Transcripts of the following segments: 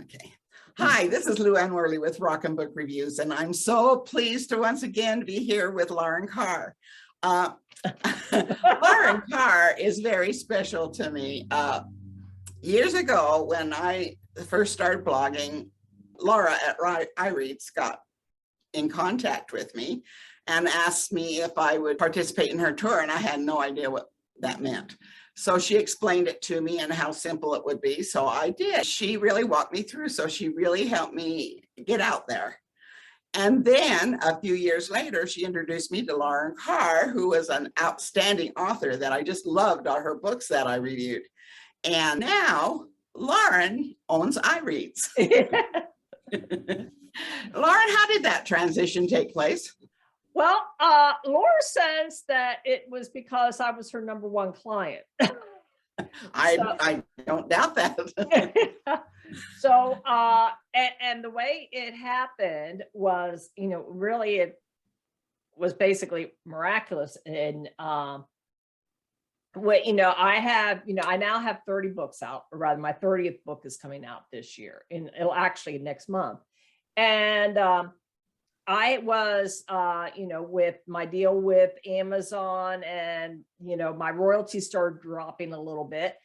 Okay. Hi, this is Lou Ann Worley with Rockin Book Reviews, and I'm so pleased to once again be here with Lauren Carr. Lauren Carr is very special to me. Years ago, when I first started blogging, Laura at iReads got in contact with me and asked me if I would participate in her tour, and I had no idea what that meant. So she explained it to me and how simple it would be. So I did. She really walked me through. So she really helped me get out there. And then a few years later, she introduced me to Lauren Carr, who was an outstanding author that I just loved all her books that I reviewed. And now Lauren owns iReads. Lauren, how did that transition take place? Well, Laura says that it was because I was her #1 client. I don't doubt that. So, and the way it happened was, really it was basically miraculous. And, I now have 30 books out, or rather my 30th book is coming out this year, and it'll actually next month. And, I was, with my deal with Amazon, and, my royalties started dropping a little bit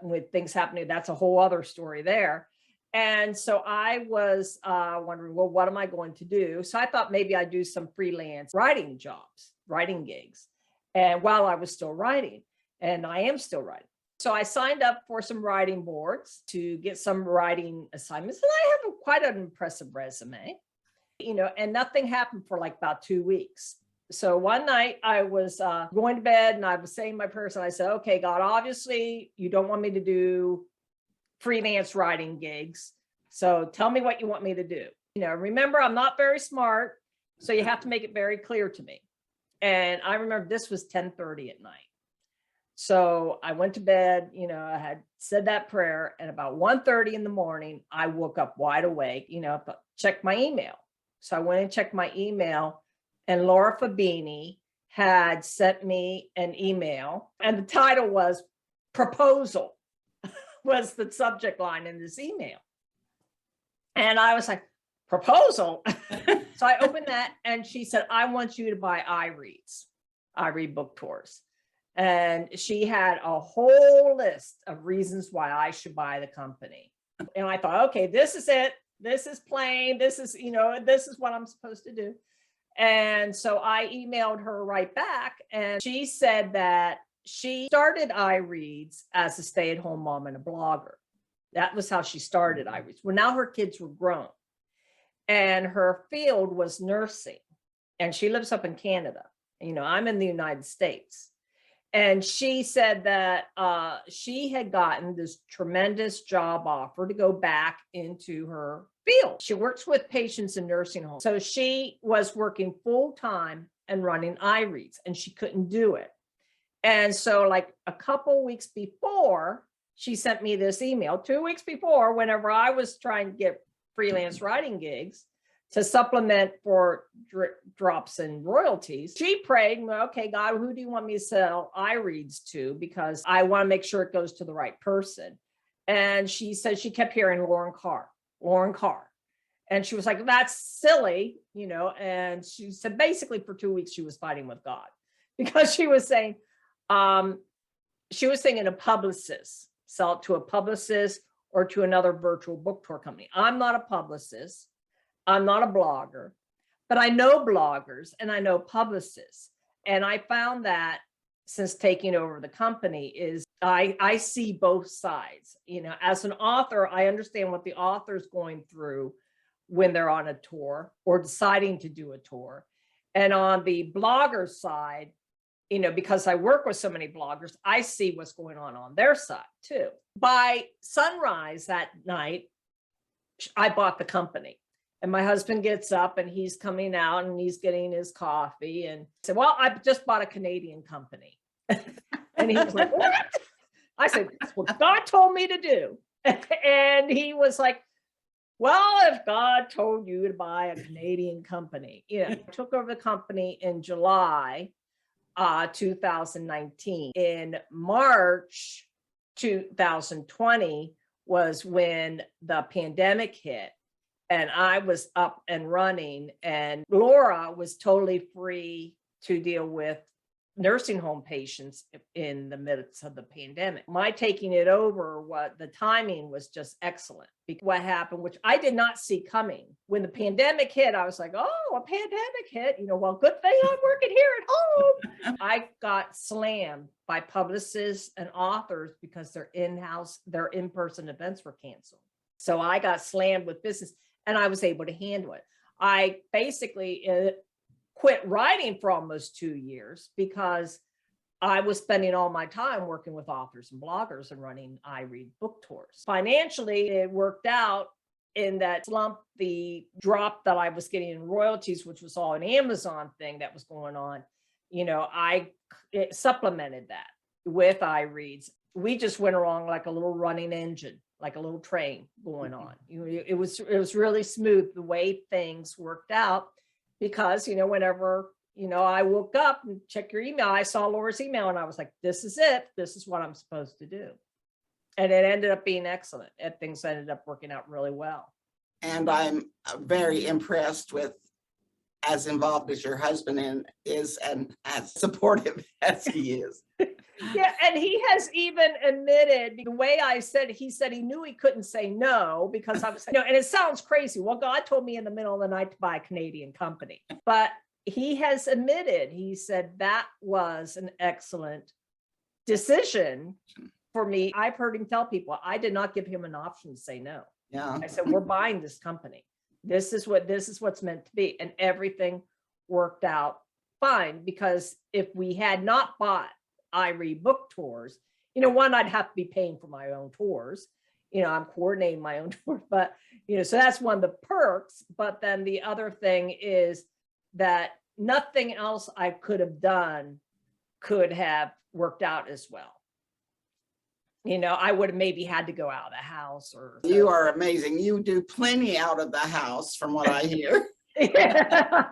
with things happening. That's a whole other story there. And so I was wondering, well, what am I going to do? So I thought maybe I'd do some freelance writing jobs, writing gigs. And while I was still writing, and I am still writing. So I signed up for some writing boards to get some writing assignments. And I have quite an impressive resume. And nothing happened for like about 2 weeks. So one night I was going to bed and I was saying my prayers, and I said, okay, God, obviously you don't want me to do freelance writing gigs. So tell me what you want me to do. Remember, I'm not very smart, so you have to make it very clear to me. And I remember this was 10:30 at night. So I went to bed, I had said that prayer, and about 1:30 in the morning, I woke up wide awake, checked my email. So I went and checked my email, and Laura Fabini had sent me an email, and the title was proposal was the subject line in this email. And I was like, proposal? So I opened that, and she said, I want you to buy iReads, iRead book tours. And she had a whole list of reasons why I should buy the company. And I thought, okay, this is it. This is plain. This is, this is what I'm supposed to do. And so I emailed her right back, and she said that she started iReads as a stay-at-home mom and a blogger. That was how she started iReads. Well, now her kids were grown, and her field was nursing, and she lives up in Canada. I'm in the United States. And she said that she had gotten this tremendous job offer to go back into her field. She works with patients in nursing homes. So she was working full time and running iReads, and she couldn't do it. And so like a couple weeks before, she sent me this email, 2 weeks before, whenever I was trying to get freelance writing gigs to supplement for drops in royalties. She prayed, okay, God, who do you want me to sell iReads to? Because I want to make sure it goes to the right person. And she said she kept hearing Lauren Carr. And she was like, that's silly, and she said basically for 2 weeks she was fighting with God, because she was saying, she was thinking a publicist, sell it to a publicist or to another virtual book tour company. I'm not a publicist. I'm not a blogger, but I know bloggers and I know publicists. And I found that since taking over the company is I see both sides. As an author, I understand what the author's going through when they're on a tour or deciding to do a tour. And on the blogger side, because I work with so many bloggers, I see what's going on their side too. By sunrise that night, I bought the company. And my husband gets up and he's coming out and he's getting his coffee and said, well, I just bought a Canadian company. And he was like, what? I said, that's what God told me to do. And he was like, well, if God told you to buy a Canadian company, I took over the company in July 2019. In March 2020 was when the pandemic hit and I was up and running, and Laura was totally free to deal with nursing home patients in the midst of the pandemic. My taking it over, what the timing was just excellent. Because what happened, which I did not see coming, when the pandemic hit, I was like, oh, a pandemic hit, well, good thing I'm working here at home. I got slammed by publicists and authors because their in-person events were canceled. So I got slammed with business, and I was able to handle it. I basically quit writing for almost 2 years because I was spending all my time working with authors and bloggers and running I Read book tours. Financially, it worked out in that slump, the drop that I was getting in royalties, which was all an Amazon thing that was going on. I supplemented that with I Reads. We just went along like a little running engine, like a little train going on. It was really smooth the way things worked out. Because, whenever, I woke up and checked your email, I saw Laura's email and I was like, this is it. This is what I'm supposed to do. And it ended up being excellent. And things ended up working out really well. And I'm very impressed with as involved as your husband is and as supportive as he is. Yeah, and he has even admitted the way I said, he said he knew he couldn't say no because I was, and it sounds crazy. Well, God told me in the middle of the night to buy a Canadian company, but he has admitted, he said that was an excellent decision for me. I've heard him tell people, I did not give him an option to say no. Yeah. I said, we're buying this company. This is what's meant to be. And everything worked out fine, because if we had not bought I Read book tours, one, I'd have to be paying for my own tours. I'm coordinating my own tours, but, so that's one of the perks. But then the other thing is that nothing else I could have done could have worked out as well. I would have maybe had to go out of the house or. You are amazing. You do plenty out of the house from what I hear. Yeah.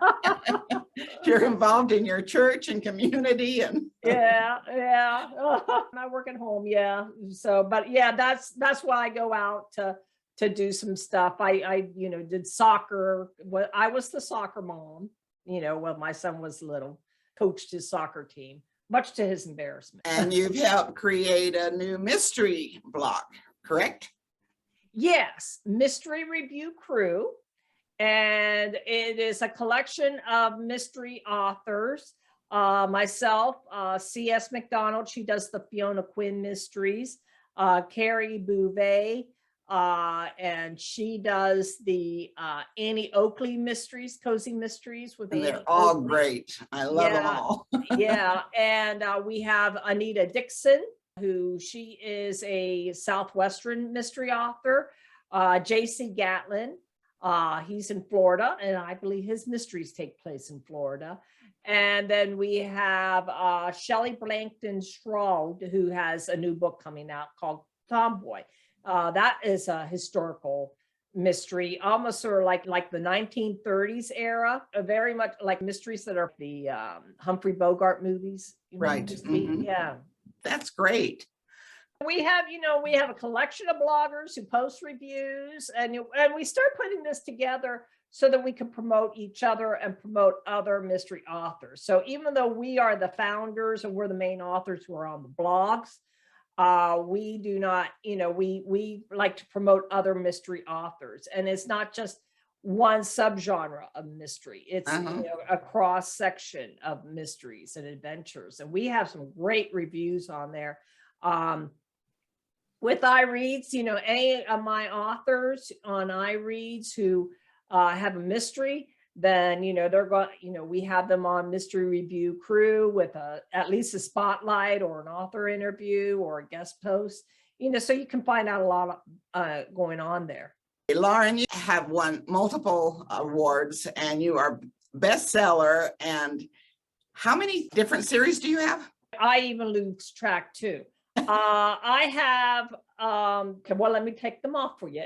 You're involved in your church and community and yeah. I work at home. Yeah. So, but yeah, that's why I go out to do some stuff. I did soccer. I was the soccer mom, when my son was little, coached his soccer team, much to his embarrassment. And you've helped create a new mystery blog, correct? Yes. Mystery Review Crew. And it is a collection of mystery authors. Myself, C.S. McDonald, she does the Fiona Quinn mysteries. Carrie Bouvet, and she does the Annie Oakley mysteries, cozy mysteries with And Annie they're all Oakley. great. I love them all. Yeah, and we have Anita Dixon, who she is a Southwestern mystery author. J.C. Gatlin. He's in Florida, and I believe his mysteries take place in Florida. And then we have Shelley Blankton Stroud, who has a new book coming out called Tomboy. That is a historical mystery, almost sort of like the 1930s era, very much like mysteries that are the Humphrey Bogart movies. Right. Mm-hmm. Yeah. That's great. We have a collection of bloggers who post reviews, and we start putting this together so that we can promote each other and promote other mystery authors. So even though we are the founders and we're the main authors who are on the blogs, we do not, we like to promote other mystery authors. And it's not just one subgenre of mystery. It's a cross section of mysteries and adventures. And we have some great reviews on there. With iReads, any of my authors on iReads who have a mystery, then, they're going, we have them on Mystery Review Crew with at least a spotlight or an author interview or a guest post, so you can find out a lot going on there. Lauren, you have won multiple awards and you are bestseller. And how many different series do you have? I even lose track too. I have, well, let me take them off for you,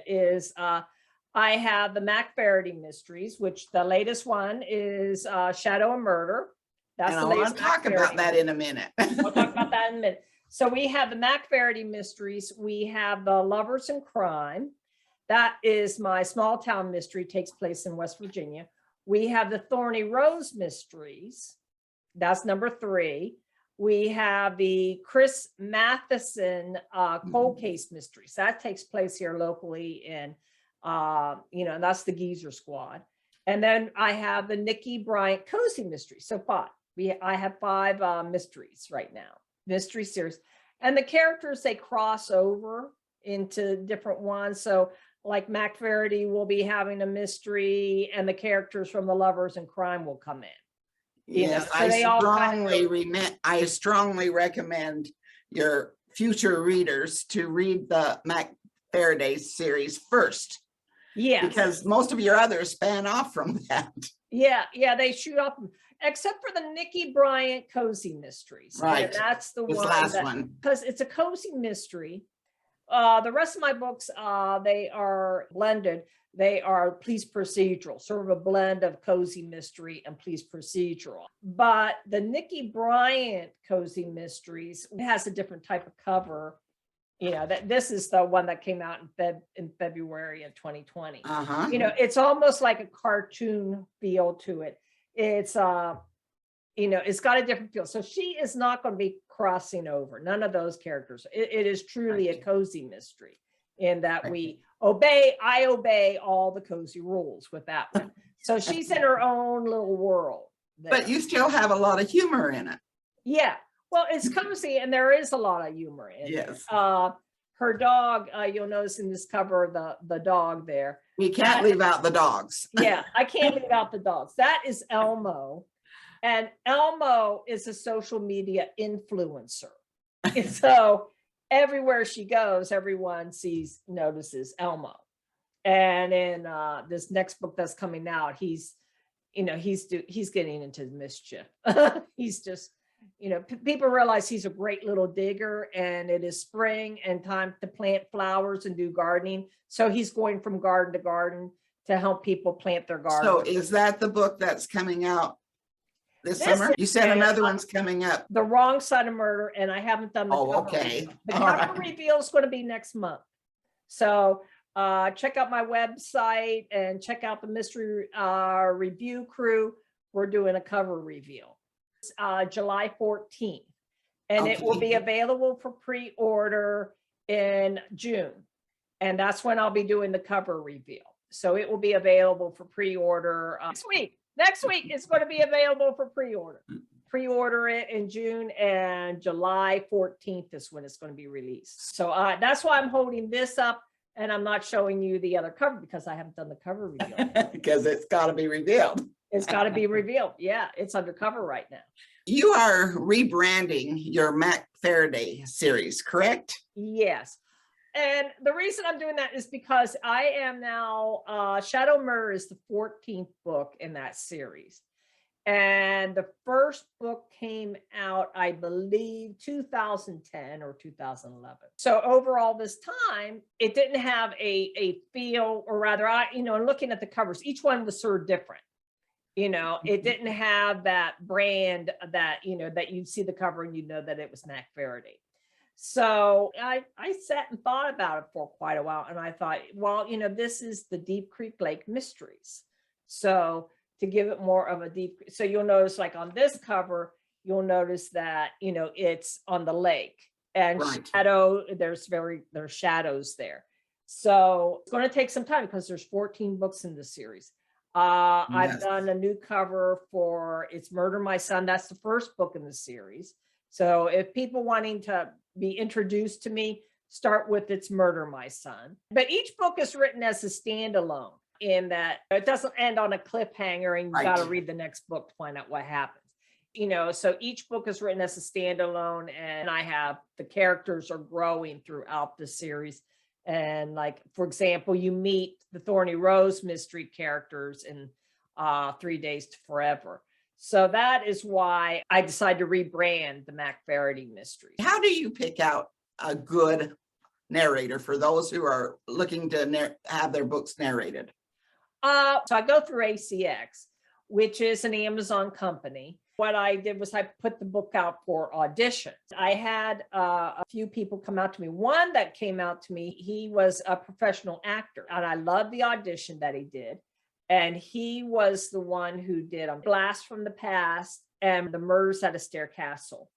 I have the Mac Faraday mysteries, which the latest one is Shadow and Murder. That's and the I want latest. to talk about that in a minute. We'll talk about that in a minute. So we have the Mac Verity mysteries. We have the Lovers in Crime. That is my small town mystery, takes place in West Virginia. We have the Thorny Rose mysteries. That's number 3. We have the Chris Matheson cold case mysteries. That takes place here locally in, and that's the Geezer Squad. And then I have the Nikki Bryant cozy mystery. So 5. I have 5 mysteries right now, mystery series. And the characters, they cross over into different ones. So like Mac Verity will be having a mystery, and the characters from the Lovers in Crime will come in. Yes, So they all I strongly recommend your future readers to read the Mac Faraday series first. Yes. Because most of your others span off from that. Yeah, they shoot up, except for the Nikki Bryant cozy mysteries. Right. And that's the last one. Because it's a cozy mystery. The rest of my books, they are blended. They are police procedural, sort of a blend of cozy mystery and police procedural. But the Nikki Bryant cozy mysteries has a different type of cover. That this is the one that came out in February of 2020. It's almost like a cartoon feel to it. It's it's got a different feel. So she is not going to be crossing over. None of those characters. It is truly a cozy mystery in that I obey all the cozy rules with that one. So she's in her own little world there. But you still have a lot of humor in it. Yeah. Well, it's cozy, and there is a lot of humor in it. Her dog, you'll notice in this cover, the dog there. We can't leave out the dogs. Yeah, I can't leave out the dogs. That is Elmo. And Elmo is a social media influencer. And so everywhere she goes, everyone notices Elmo. And in this next book that's coming out, he's getting into mischief. He's just, people realize he's a great little digger, and it is spring and time to plant flowers and do gardening. So he's going from garden to garden to help people plant their garden. So is that the book that's coming out this summer? You said another one's coming up. The Wrong Side of Murder, and I haven't done the cover. Okay. The cover reveal is going to be next month. So check out my website and check out the mystery review crew. We're doing a cover reveal. July 14th, and it will be available for pre-order in June, and that's when I'll be doing the cover reveal. So it will be available for pre-order next week it's going to be available for pre-order it in June, and July 14th is when it's going to be released. So that's why I'm holding this up, and I'm not showing you the other cover, because I haven't done the cover reveal. Because it's got to be revealed. It's got to be revealed. Yeah, it's undercover right now. You are rebranding your Mac Faraday series, correct? Yes. And the reason I'm doing that is because I am now, Shadow Murder is the 14th book in that series. And the first book came out, I believe, 2010 or 2011. So overall this time, it didn't have a feel, or rather, looking at the covers, each one was sort of different. It didn't have that brand that, that you'd see the cover and that it was Mac Verity. So I sat and thought about it for quite a while, and I thought, well, this is the Deep Creek Lake Mysteries. So to give it more of a so you'll notice, like on this cover, you'll notice that, it's on the lake, and shadow, there's shadows there. So it's going to take some time, because there's 14 books in the series. I've done a new cover for It's Murder My Son. That's the first book in the series. So if people wanting to be introduced to me, start with It's Murder My Son. But each book is written as a standalone, in that it doesn't end on a cliffhanger and you got to read the next book to find out what happens. So each book is written as a standalone, and the characters are growing throughout the series. And like, for example, you meet the Thorny Rose mystery characters in 3 Days to Forever. So that is why I decided to rebrand the Mac Verity mysteries. How do you pick out a good narrator for those who are looking to have their books narrated? So I go through ACX, which is an Amazon company. What I did was I put the book out for auditions. I had a few people come out to me. One that came out to me, he was a professional actor, and I loved the audition that he did. And he was the one who did a Blast from the Past and The Murders at Astaire Castle.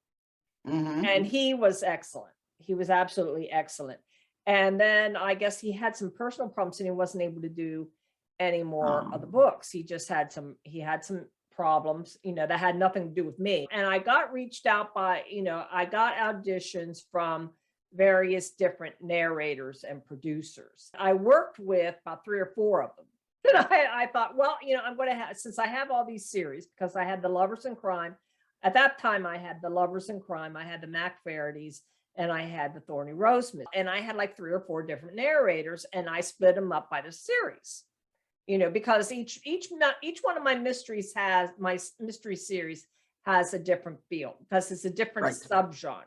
And he was excellent. He was absolutely excellent. And then I guess he had some personal problems and he wasn't able to do any more of the books. He had some problems, that had nothing to do with me. And I got reached out by, I got auditions from various different narrators and producers. I worked with about 3 or 4 of them. And I thought, well, I'm going to have, since I have all these series, because I had the Lovers in Crime. At that time, I had the Lovers in Crime, I had the Mac Verities, and I had the Thorny Rose Mystery. And I had like 3 or 4 different narrators, and I split them up by the series. Because each one of my mysteries my mystery series has a different feel, because it's a different subgenre.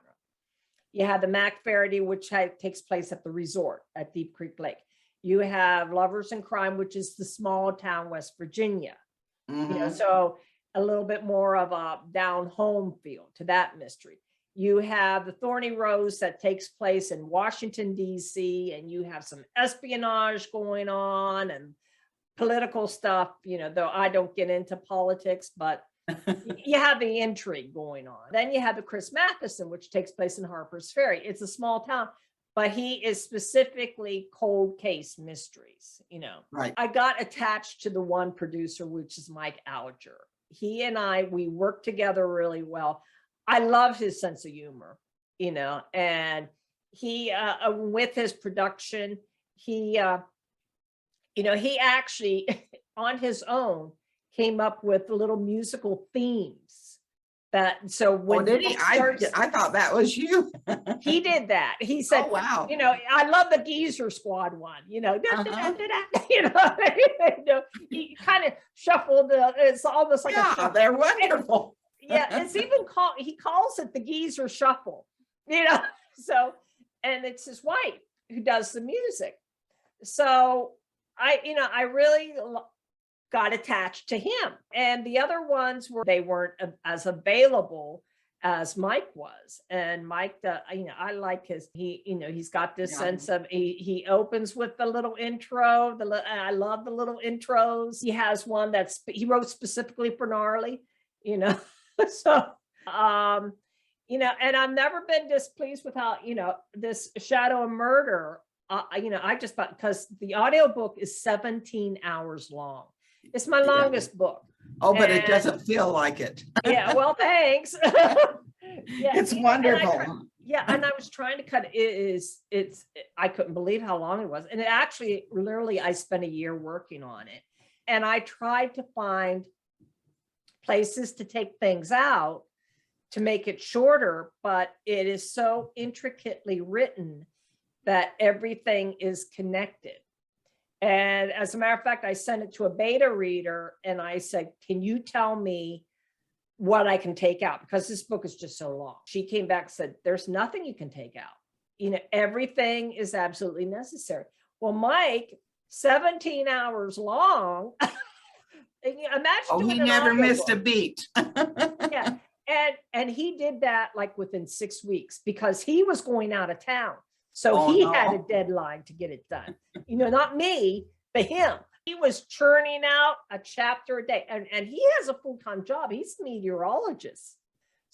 You have the Mac Verity, which takes place at the resort at Deep Creek Lake. You have Lovers in Crime, which is the small town, West Virginia. So a little bit more of a down home feel to that mystery. You have the Thorny Rose that takes place in Washington, D.C., and you have some espionage going on and political stuff, though I don't get into politics, but you have the intrigue going on. Then you have the Chris Matheson, which takes place in Harper's Ferry. It's a small town, but he is specifically cold case mysteries, Right. I got attached to the one producer, which is Mike Alger. He and we work together really well. I love his sense of humor, and he, with his production, he actually on his own came up with little musical themes so when did he? I thought that was you. He did that. He said, oh, wow. I love the Geezer Squad one, he kind of shuffled it's almost like they're wonderful. it's even he calls it the Geezer Shuffle, so, and it's his wife who does the music. So I really got attached to him. And the other ones they weren't as available as Mike was. And Mike, I like he's got this sense of, he opens with the little intro, I love the little intros. He has one he wrote specifically for Gnarly, so, and I've never been displeased with how, this Shadow of Murder, I just thought, because the audiobook is 17 hours long. It's my longest book. Oh, but it doesn't feel like it. Yeah, well, thanks. It's wonderful. And I was trying to cut it. I couldn't believe how long it was. And it actually, literally, I spent a year working on it. And I tried to find places to take things out to make it shorter, but it is so intricately written that everything is connected. And as a matter of fact, I sent it to a beta reader and I said, can you tell me what I can take out? Because this book is just so long. She came back and said, there's nothing you can take out. Everything is absolutely necessary. Well, Mike, 17 hours long. Imagine he never missed a beat. Yeah. And he did that like within 6 weeks because he was going out of town. So he had a deadline to get it done. Not me, but him. He was churning out a chapter a day. And he has a full-time job. He's a meteorologist.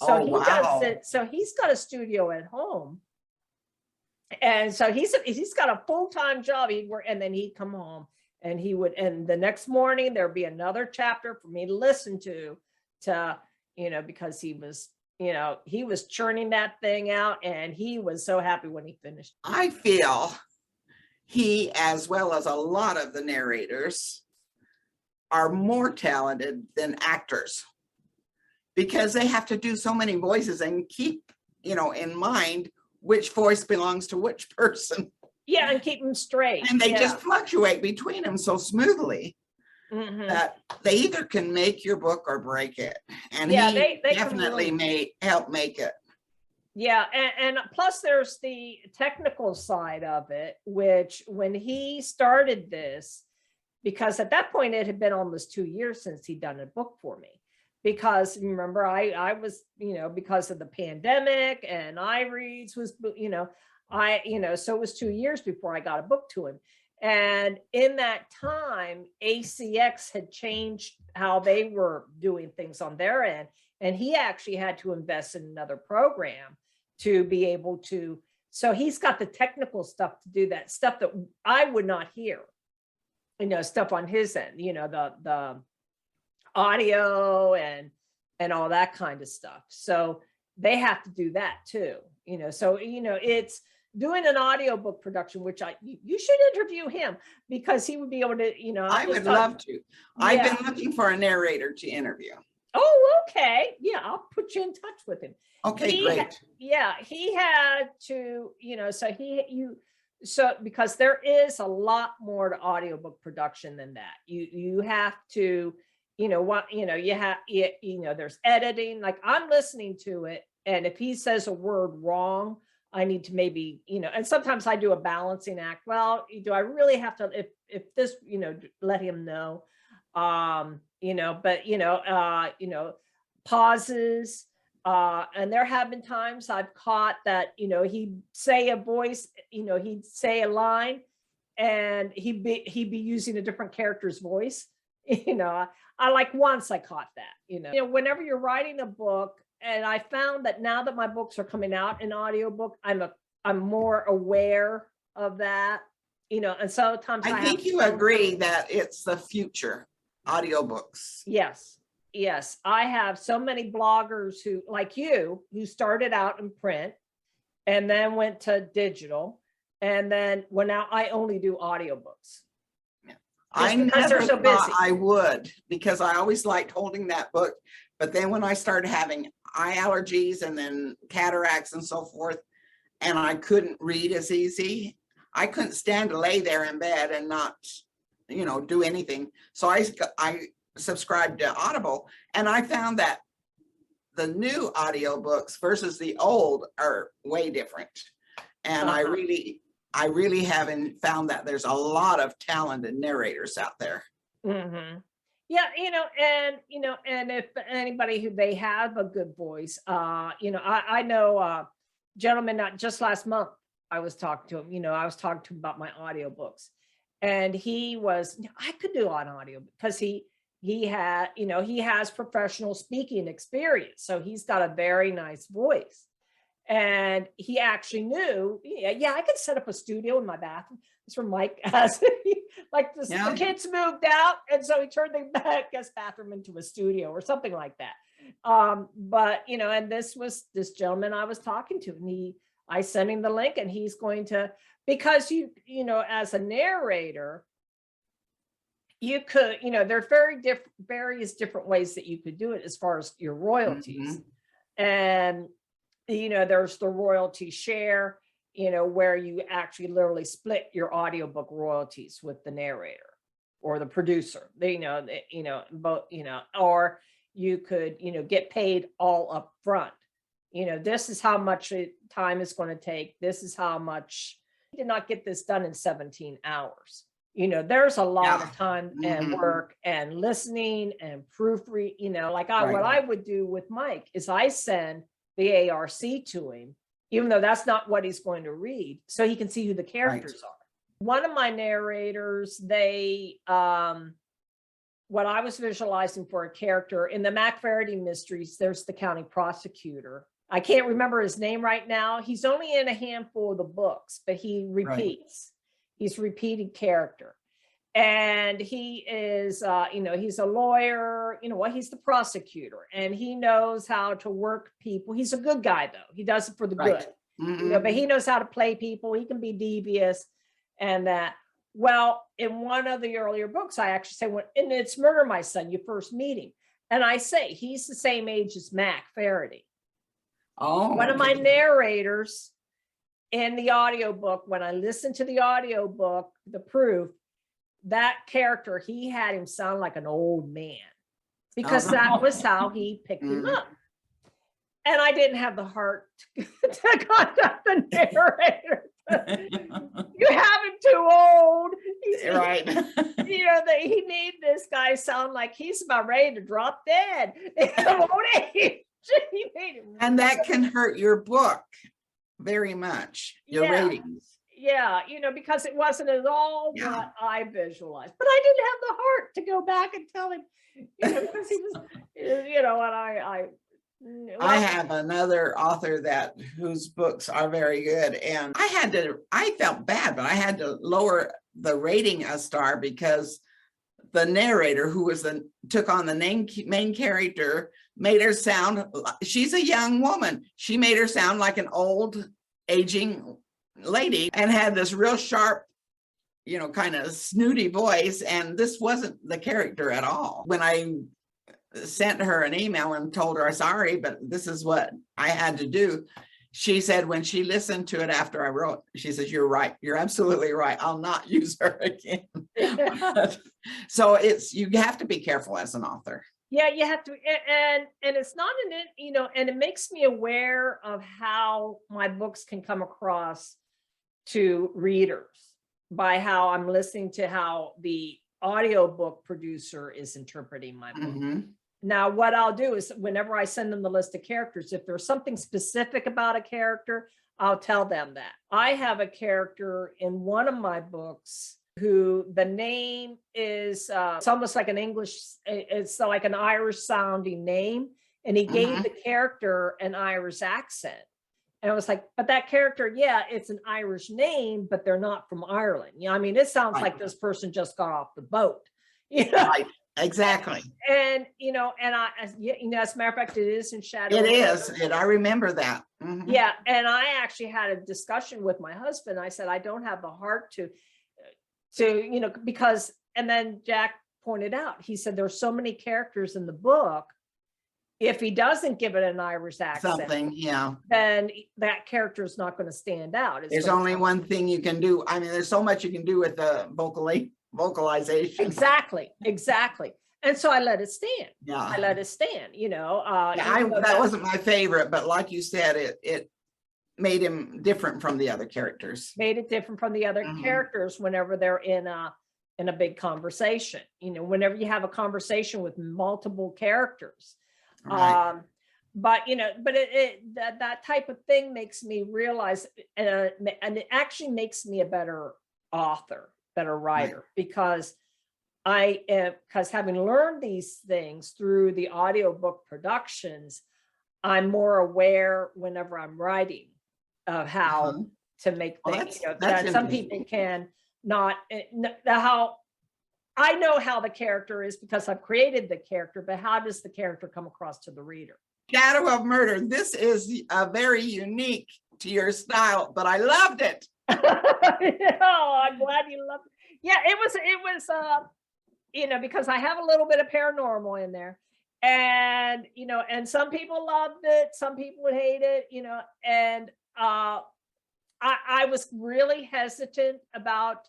So does it. So he's got a studio at home. And so he's got a full-time job. He'd work, and then he'd come home and and the next morning there'd be another chapter for me to listen to, because he was churning that thing out, and he was so happy when he finished. I feel he, as well as a lot of the narrators, are more talented than actors because they have to do so many voices and keep, in mind which voice belongs to which person. Yeah, and keep them straight. And they just fluctuate between them so smoothly. That they either can make your book or break it, and they definitely help make it. Yeah, and plus there's the technical side of it, which when he started this, because at that point it had been almost 2 years since he'd done a book for me, because remember, I was, because of the pandemic and iReads was, so it was 2 years before I got a book to him. And in that time, ACX had changed how they were doing things on their end. And he actually had to invest in another program to be able to, so he's got the technical stuff to do that stuff that I would not hear, stuff on his end, the audio and all that kind of stuff. So they have to do that too, so, it's doing an audiobook production, which you should interview him because he would be able to, I would love to. I've been looking for a narrator to interview. Oh, okay. Yeah, I'll put you in touch with him. Okay, great. He had to, so because there is a lot more to audiobook production than that. You have to, there's editing. Like I'm listening to it, and if he says a word wrong, I need to maybe, and sometimes I do a balancing act. Well, do I really have to, if this, let him know, pauses. And there have been times I've caught that, he'd say a voice, he'd say a line and he'd be using a different character's voice. I like once I caught that, whenever you're writing a book, and I found that now that my books are coming out in audiobook, I'm more aware of that, and sometimes I think you agree that it's the future, audiobooks. Yes. I have so many bloggers who, like you, who started out in print and then went to digital. And then, well, now I only do audiobooks. I never thought I would, because I always liked holding that book. But then when I started having eye allergies and then cataracts and so forth, and I couldn't read as easy, I couldn't stand to lay there in bed and not, do anything. So I subscribed to Audible, and I found that the new audiobooks versus the old are way different. And I really haven't found that there's a lot of talented narrators out there. Mm-hmm. Yeah, and if anybody who they have a good voice, I know a gentleman, not just last month, I was talking to him, I was talking to him about my audiobooks, and he was, I could do on audio because he had, he has professional speaking experience. So he's got a very nice voice. And he actually knew, I could set up a studio in my bathroom. That's where Mike has, the kids moved out. And so he turned the guest bathroom into a studio or something like that. But, and this gentleman I was talking to, and I sent him the link, and he's going to, because as a narrator, you could, there are various different ways that you could do it as far as your royalties. Mm-hmm. And, there's the royalty share, where you actually literally split your audiobook royalties with the narrator or the producer, both, or you could, get paid all up front. This is how much time it's going to take. This is how much. I did not get this done in 17 hours. There's a lot of time and work and listening and proofread, what I would do with Mike is I send the ARC to him, even though that's not what he's going to read, so he can see who the characters are. One of my narrators, they, what I was visualizing for a character in the Mac Faraday mysteries, there's the county prosecutor. I can't remember his name right now. He's only in a handful of the books, but he repeats. He's a repeated character. And he is, he's a lawyer, he's the prosecutor, and he knows how to work people. He's a good guy, though. He does it for the good, but he knows how to play people. He can be devious and that. Well, in one of the earlier books, I actually say, and it's Murder My Son, you first meet him. And I say, he's the same age as Mac Faraday. Oh, one of my narrators in the audiobook, when I listened to the audiobook, the proof, that character, he had him sound like an old man because that was how he picked him up. And I didn't have the heart to contact the narrator. You have him too old. Right. That he made this guy sound like he's about ready to drop dead. Old age. He made him And that can hurt your book very much, your Yeah. ratings. Yeah, because it wasn't at all Yeah. what I visualized. But I didn't have the heart to go back and tell him, because he was, and I have another author whose books are very good, and I felt bad, but I had to lower the rating a star because the narrator, who took on the main character, made her sound, she's a young woman. She made her sound like an old, aging lady and had this real sharp, kind of snooty voice. And this wasn't the character at all. When I sent her an email and told her, sorry, but this is what I had to do, she said when she listened to it after I wrote, she says, you're right. You're absolutely right. I'll not use her again. So you have to be careful as an author. Yeah, you have to, and it's not and it makes me aware of how my books can come across to readers by how I'm listening to how the audiobook producer is interpreting my book. Mm-hmm. Now, what I'll do is whenever I send them the list of characters, if there's something specific about a character, I'll tell them that. I have a character in one of my books who the name is, it's almost like it's like an Irish sounding name. And he gave the character an Irish accent. And I was like, but that character, yeah, it's an Irish name, but they're not from Ireland. It sounds like this person just got off the boat. Right. Exactly. And, as a matter of fact, it is in Shadow. It is. I remember that. Mm-hmm. Yeah. And I actually had a discussion with my husband. I said, I don't have the heart to, because, and then Jack pointed out, he said, there's so many characters in the book. If he doesn't give it an Irish accent, then that character is not going to stand out. There's only one thing you can do. I mean, there's so much you can do with the vocalization. Exactly. And so I let it stand. Yeah. I let it stand, that wasn't my favorite, but like you said, it made him different from the other characters. Made it different from the other characters whenever they're in a big conversation. Whenever you have a conversation with multiple characters. Right. But that type of thing makes me realize, and it actually makes me a better author, better writer, because having learned these things through the audiobook productions, I'm more aware whenever I'm writing of how to make things. That some people can not, how I know how the character is because I've created the character, but how does the character come across to the reader? Shadow of Murder. This is very unique to your style, but I loved it. I'm glad you loved it. Yeah, it was, because I have a little bit of paranormal in there, and, and some people loved it, some people would hate it, and I was really hesitant about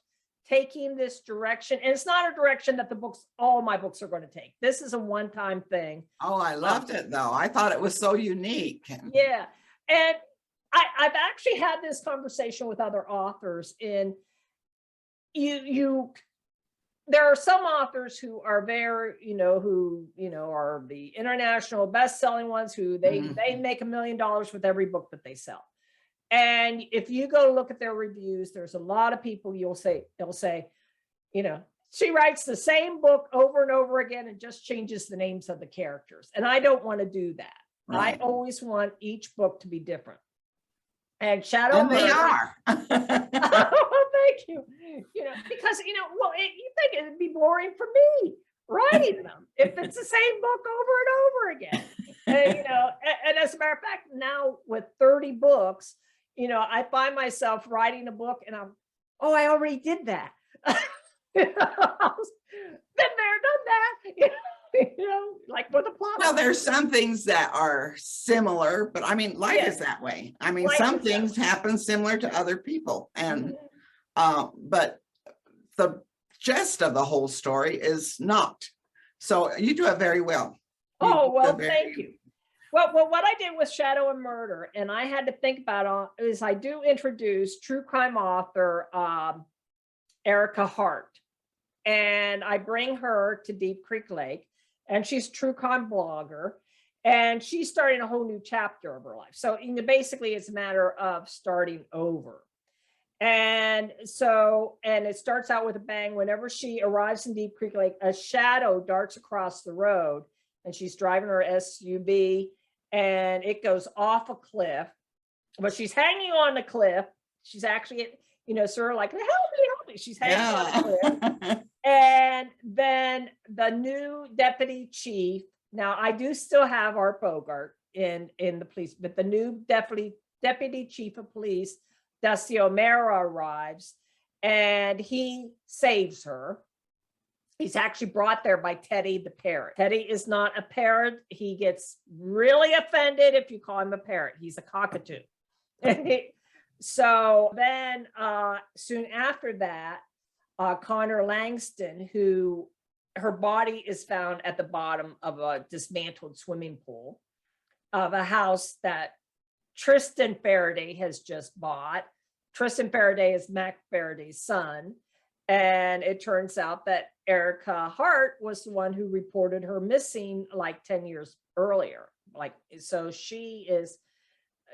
taking this direction. And it's not a direction that all my books are going to take. This is a one-time thing. Oh, I loved it though. I thought it was so unique. Yeah. And I've actually had this conversation with other authors, and there are some authors who are very, are the international best-selling ones who they make $1 million with every book that they sell. And if you go look at their reviews, there's a lot of people they'll say, she writes the same book over and over again and just changes the names of the characters. And I don't want to do that. Right. I always want each book to be different. And Shadow of Murder, they are. Oh, thank you. Because, you think it'd be boring for me writing them if it's the same book over and over again. And as a matter of fact, now with 30 books, I find myself writing a book and I already did that. Been there, done that. Like for the plot. Well, there's some things that are similar, but I mean, life is that way. I mean, some things happen similar to other people, and but the gist of the whole story is not. So you do it very well. Oh, well, thank you. Well, what I did with Shadow and Murder, and I had to think about it, is I do introduce true crime author Erica Hart, and I bring her to Deep Creek Lake, and she's a true crime blogger, and she's starting a whole new chapter of her life. So basically, it's a matter of starting over. And so, and it starts out with a bang. Whenever she arrives in Deep Creek Lake, a shadow darts across the road, and she's driving her SUV, and it goes off a cliff, but she's hanging on the cliff. She's actually, sort of like, help me. She's hanging on the cliff. And then the new deputy chief, now I do still have Art Bogart in the police, but the new deputy chief of police, Dusty O'Mara, arrives, and he saves her. He's actually brought there by Teddy the parrot. Teddy is not a parrot. He gets really offended if you call him a parrot. He's a cockatoo. So then soon after that, Connor Langston, who her body is found at the bottom of a dismantled swimming pool of a house that Tristan Faraday has just bought. Tristan Faraday is Mac Faraday's son. And it turns out that Erica Hart was the one who reported her missing like 10 years earlier. So she is,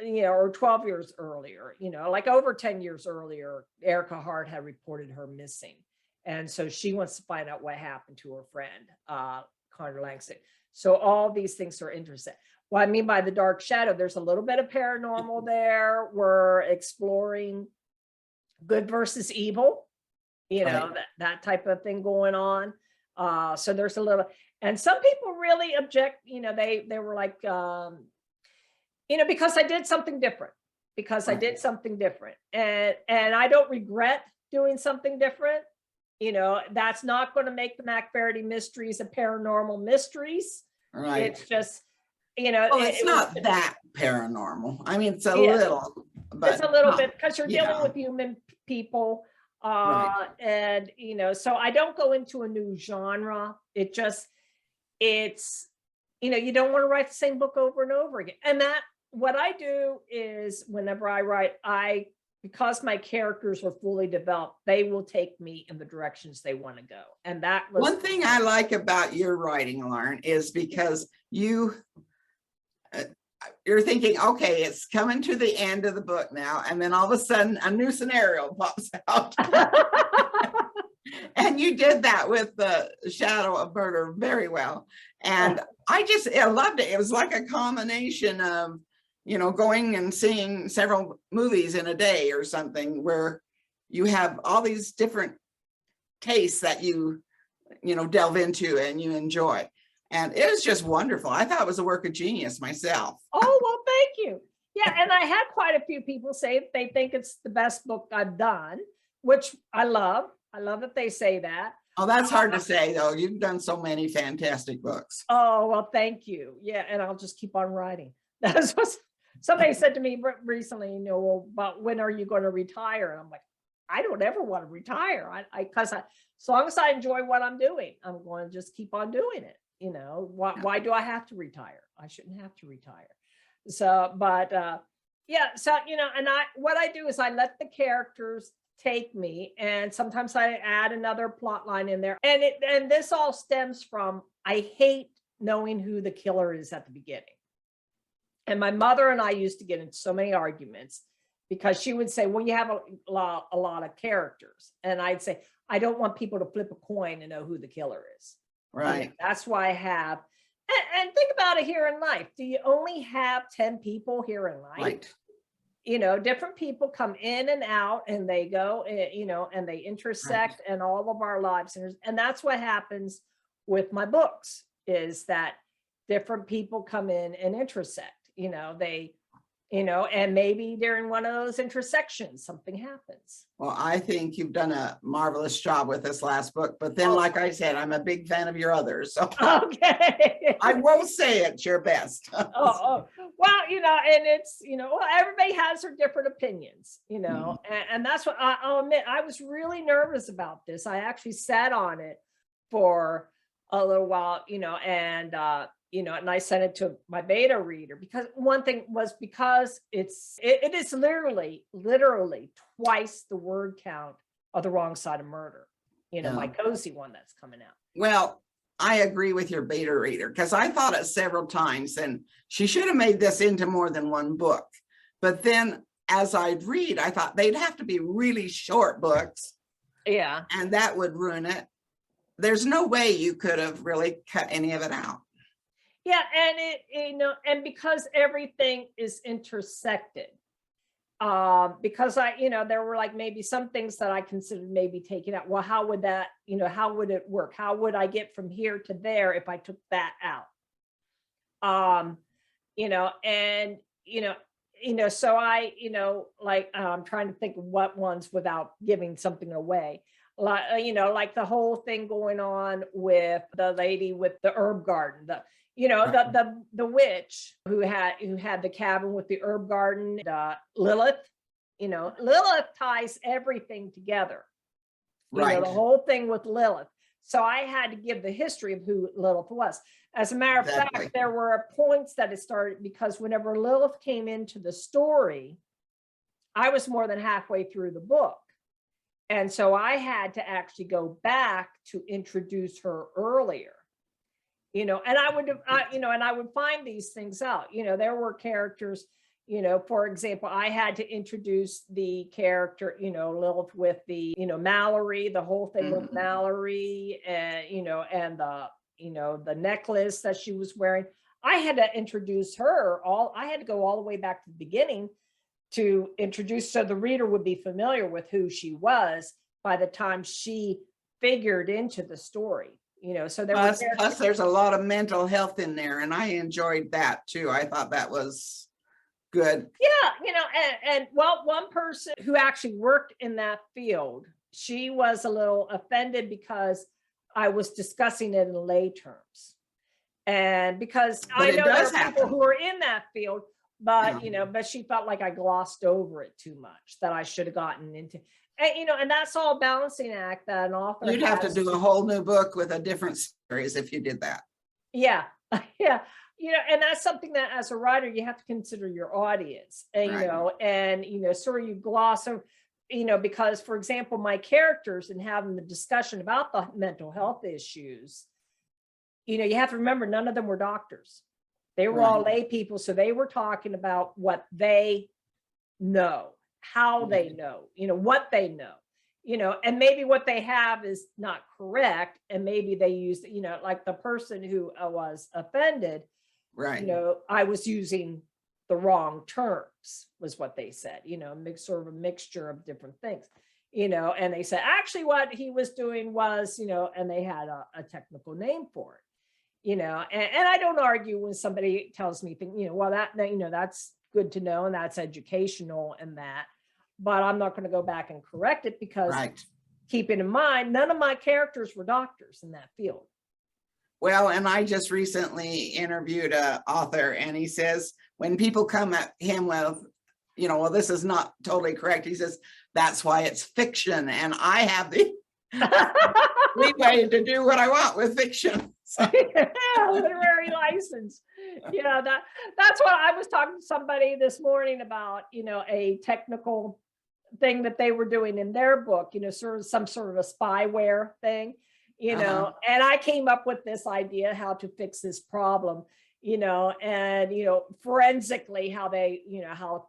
or 12 years earlier, like over 10 years earlier, Erica Hart had reported her missing. And so she wants to find out what happened to her friend, Connor Langston. So all these things are interesting. What I mean by the dark shadow, there's a little bit of paranormal there. We're exploring good versus evil, that type of thing going on. So there's a little, and some people really object, they were like, because I did something different, and I don't regret doing something different. That's not going to make the Mac Faraday mysteries a paranormal mysteries. Right. It's just, it's not that paranormal. I mean, it's a little, but it's a little bit, because you're dealing with human people. Right. And, so I don't go into a new genre. It's, you don't want to write the same book over and over again. And what I do is whenever I write, because my characters are fully developed, they will take me in the directions they want to go. And that was one thing I like about your writing, Lauren, is because you're thinking, okay, it's coming to the end of the book now, and then all of a sudden a new scenario pops out. And you did that with the Shadow of Murder very well. And I loved it. It was like a combination of, going and seeing several movies in a day or something, where you have all these different tastes that you delve into and you enjoy. And it was just wonderful. I thought it was a work of genius myself. Oh, well, thank you. Yeah, and I had quite a few people say they think it's the best book I've done, which I love. I love that they say that. Oh, that's hard to say, though. You've done so many fantastic books. Oh, well, thank you. Yeah, and I'll just keep on writing. That's what somebody said to me recently, about when are you going to retire? And I'm like, I don't ever want to retire. Because as long as I enjoy what I'm doing, I'm going to just keep on doing it. Why do I have to retire? I shouldn't have to retire. So, but and what I do is I let the characters take me, and sometimes I add another plot line in there. And this all stems from, I hate knowing who the killer is at the beginning. And my mother and I used to get into so many arguments, because she would say, well, you have a lot of characters. And I'd say, I don't want people to flip a coin to know who the killer is. Right. That's why I have, and think about it here in life. Do you only have 10 people here in life? Right. Different people come in and out, and they go, and they intersect in all of our lives. And that's what happens with my books, is that different people come in and intersect, and maybe during one of those intersections, something happens. Well, I think you've done a marvelous job with this last book, but then, like I said, I'm a big fan of your others. So okay. I will say it's your best. Well, and it's, everybody has their different opinions, and that's what I'll admit. I was really nervous about this. I actually sat on it for a little while, and and I sent it to my beta reader, because one thing was, because it is literally twice the word count of The Wrong Side of Murder, my cozy one that's coming out. Well, I agree with your beta reader, because I thought it several times, and she should have made this into more than one book. But then as I'd read, I thought they'd have to be really short books. Yeah. And that would ruin it. There's no way you could have really cut any of it out. Yeah, and and because everything is intersected, because there were like maybe some things that I considered maybe taking out. Well, how would that, how would it work? How would I get from here to there if I took that out? So I, like, I'm trying to think of what ones without giving something away. Like, like the whole thing going on with the lady with the herb garden, the witch who had the cabin with the herb garden, Lilith. Lilith ties everything together. Right. The whole thing with Lilith. So I had to give the history of who Lilith was. As a matter of fact, there were points that it started, because whenever Lilith came into the story, I was more than halfway through the book. And so I had to actually go back to introduce her earlier, and I would find these things out. There were characters, for example, I had to introduce the character, Lilith with the, Mallory, the whole thing with Mallory, and, and the necklace that she was wearing. I had to introduce her I had to go all the way back to the beginning to introduce, so the reader would be familiar with who she was by the time she figured into the story. So there plus there's a lot of mental health in there, and I enjoyed that too. I thought that was good. Yeah, and one person who actually worked in that field, she was a little offended because I was discussing it in lay terms. And because I know there are people who are in that field, but but she felt like I glossed over it too much, that I should have gotten into. And that's all a balancing act that an author You'd have to do a whole new book with a different series if you did that. Yeah. Yeah. And that's something that as a writer, you have to consider your audience, and, sort of you gloss over, because, for example, my characters, and having the discussion about the mental health issues, you have to remember, none of them were doctors. They were all lay people. So they were talking about what they know, how they know, what they know, and maybe what they have is not correct. And maybe they used, like the person who was offended, right. I was using the wrong terms, was what they said, sort of a mixture of different things, and they said, actually what he was doing was, and they had a technical name for it. And I don't argue when somebody tells me, well, that's good to know, and that's educational and that, but I'm not going to go back and correct it, because keeping in mind, none of my characters were doctors in that field. Well, and I just recently interviewed an author, and he says, when people come at him with, well, this is not totally correct, he says, that's why it's fiction. And I have the leeway to do what I want with fiction. So. Yeah, literary license. That's what I was talking to somebody this morning about, a technical thing that they were doing in their book, sort of some sort of a spyware thing, and I came up with this idea how to fix this problem, and, forensically how they, how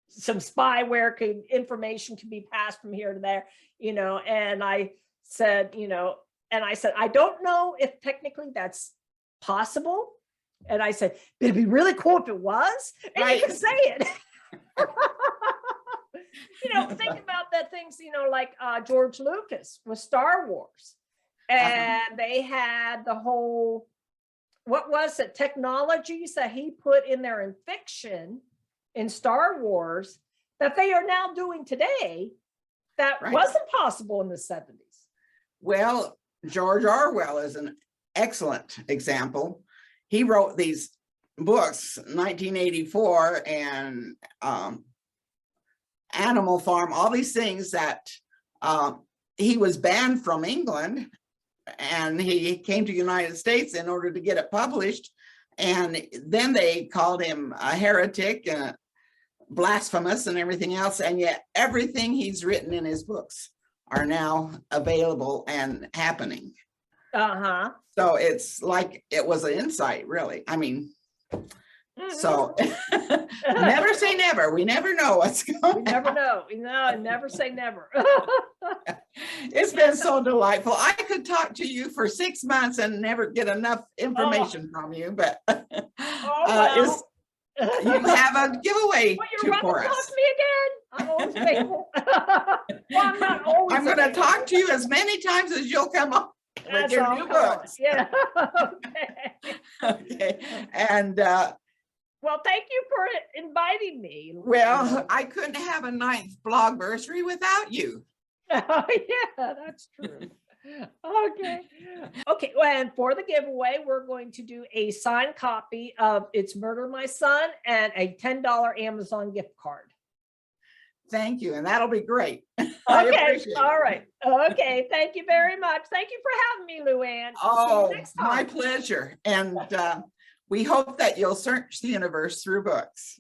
some spyware information can be passed from here to there, and I said, I don't know if technically that's possible. And I said, but it'd be really cool if it was, and you can say it. Think about that things, like George Lucas with Star Wars. And they had the whole, what was it, technologies that he put in there in fiction in Star Wars that they are now doing today that wasn't possible in the 70s. Well, George Orwell is an excellent example. He wrote these books, 1984 and Animal Farm, all these things that he was banned from England, and he came to the United States in order to get it published. And then they called him a heretic and blasphemous and everything else. And yet everything he's written in his books are now available and happening. Uh-huh. So it's like it was an insight, really. I mean, so never say never. We never know what's going We never on. know. No, never say never. It's been so delightful. I could talk to you for 6 months and never get enough information from you, but Oh, you have a giveaway well, you're welcome for to talk us. to me again. I'm always available. Well, I'm not always I'm going to available. talk to you as many times as you'll come up with That's your all, new come on. books. Yeah. Okay. Okay. And Well, thank you for inviting me. well, I couldn't have a 9th Blogversary without you. Oh, yeah, that's true. Okay. Okay. Well, and for the giveaway, we're going to do a signed copy of It's Murder My Son and a $10 Amazon gift card. Thank you. And that'll be great. I Okay. appreciate All it. right. Okay. Thank you very much. Thank you for having me, Luann. Oh, See you next my time. pleasure. And we hope that you'll search the universe through books.